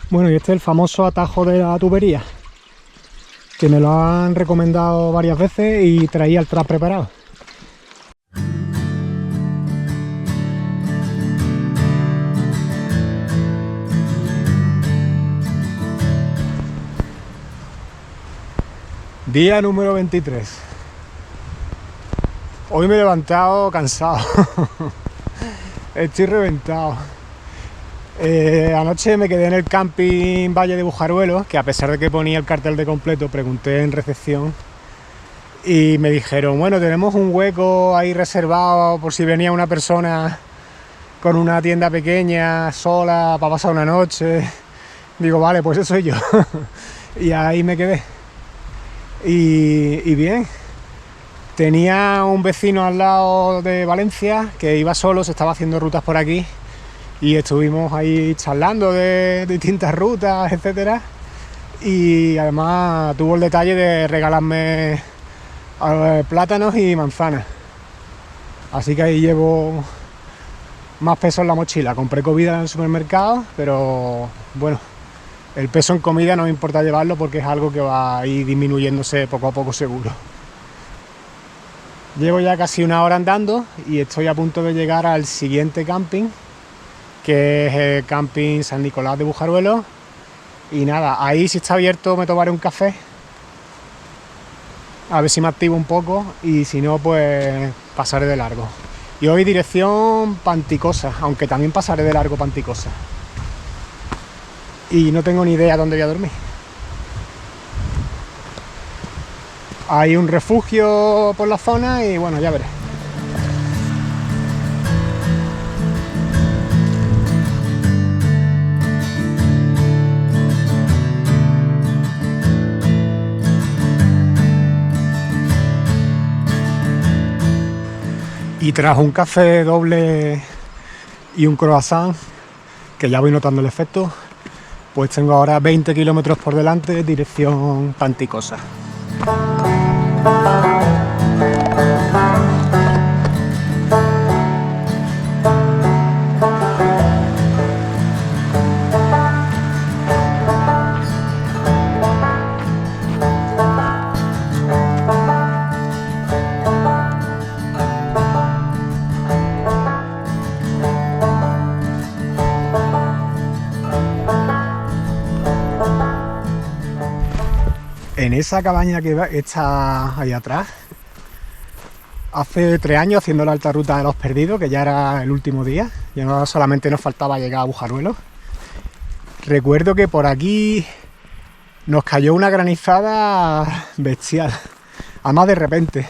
Bueno, y este es el famoso atajo de la tubería, que me lo han recomendado varias veces y traía el trap preparado. Día número 23. Hoy me he levantado cansado. Estoy reventado. Anoche me quedé en el camping Valle de Bujaruelos, que a pesar de que ponía el cartel de completo, pregunté en recepción y me dijeron, bueno, tenemos un hueco ahí reservado por si venía una persona con una tienda pequeña, sola, para pasar una noche. Digo, vale, pues eso soy yo. Y ahí me quedé. Y bien, tenía un vecino al lado de Valencia que iba solo, se estaba haciendo rutas por aquí y estuvimos ahí charlando de distintas rutas, etcétera, y además tuvo el detalle de regalarme plátanos y manzanas, así que ahí llevo más peso en la mochila. Compré comida en el supermercado, pero bueno, el peso en comida no me importa llevarlo porque es algo que va a ir disminuyéndose poco a poco seguro. Llevo ya casi una hora andando y estoy a punto de llegar al siguiente camping, que es el camping San Nicolás de Bujaruelos. Y nada, ahí si está abierto me tomaré un café, a ver si me activo un poco, y si no pues pasaré de largo. Y hoy dirección Panticosa, aunque también pasaré de largo Panticosa. Y no tengo ni idea dónde voy a dormir. Hay un refugio por la zona y bueno, ya veré. Y tras un café doble y un croissant, que ya voy notando el efecto, pues tengo ahora 20 kilómetros por delante, dirección Panticosa. En esa cabaña que está ahí atrás, hace 3 años haciendo la alta ruta de los perdidos, que ya era el último día, ya no solamente nos faltaba llegar a Bujaruelos, recuerdo que por aquí nos cayó una granizada bestial, además de repente,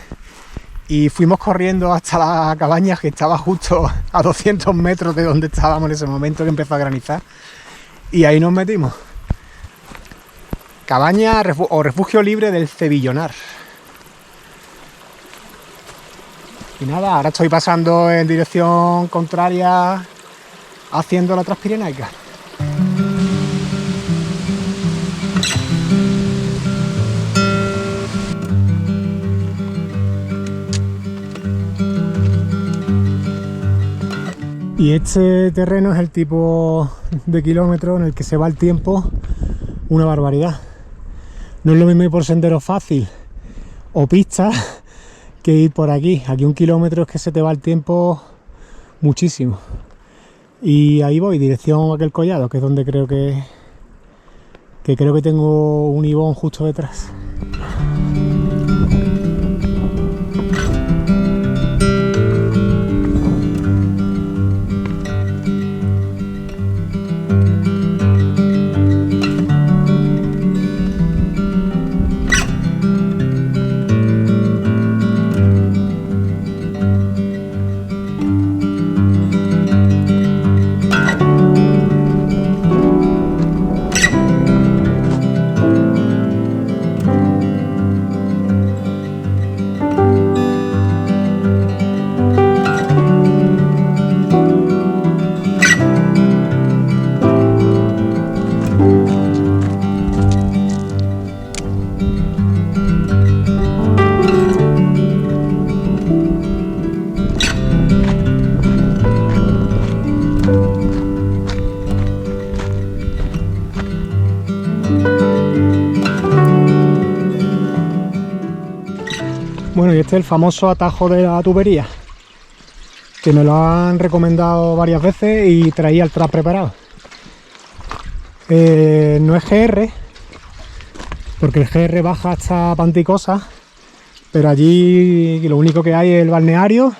y fuimos corriendo hasta la cabaña, que estaba justo a 200 metros de donde estábamos en ese momento que empezó a granizar, y ahí nos metimos. Cabaña o refugio libre del Cebillonar. Y nada, ahora estoy pasando en dirección contraria haciendo la Transpirenaica. Y este terreno es el tipo de kilómetro en el que se va el tiempo una barbaridad. No es lo mismo ir por sendero fácil o pista que ir por aquí. Aquí 1 kilómetro es que se te va el tiempo muchísimo. Y ahí voy, dirección a aquel collado, que es donde creo que tengo un ibón justo detrás. Bueno, y este es el famoso atajo de la tubería, que me lo han recomendado varias veces y traía el trap preparado. No es GR, porque el GR baja hasta Panticosa, pero allí lo único que hay es el balneario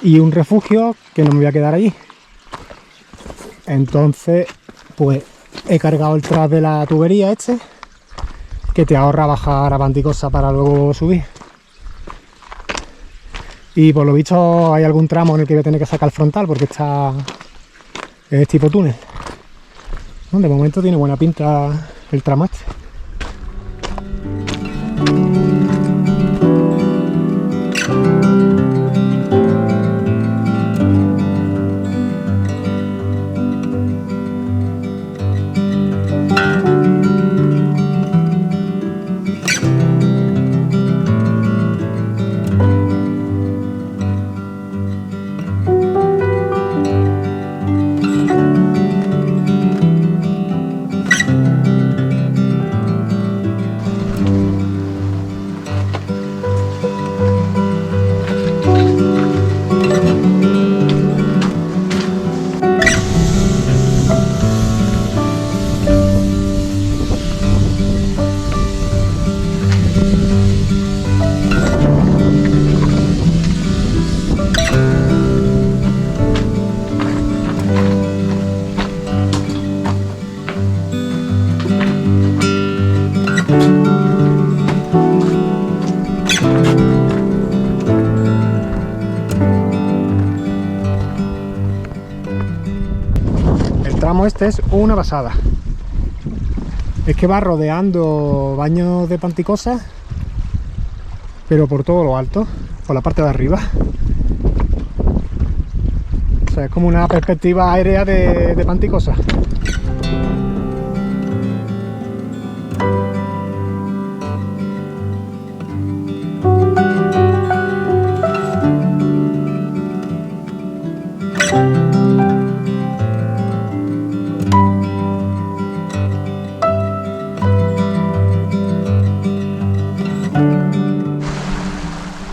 y un refugio que no me voy a quedar allí. Entonces, pues he cargado el trap de la tubería este, que te ahorra bajar a Panticosa para luego subir. Y por lo visto hay algún tramo en el que voy a tener que sacar el frontal porque es tipo túnel. De momento tiene buena pinta el tramo este. El tramo este es una pasada. Es que va rodeando Baños de Panticosa, pero por todo lo alto, por la parte de arriba. O sea, es como una perspectiva aérea de Panticosa.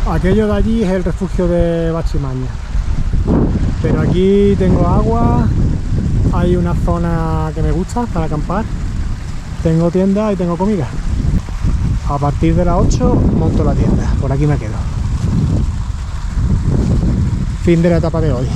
Aquello de allí es el refugio de Bachimaña, pero aquí tengo agua, hay una zona que me gusta para acampar, tengo tienda y tengo comida. A partir de las 8 monto la tienda, por aquí me quedo. Fin de la etapa de hoy.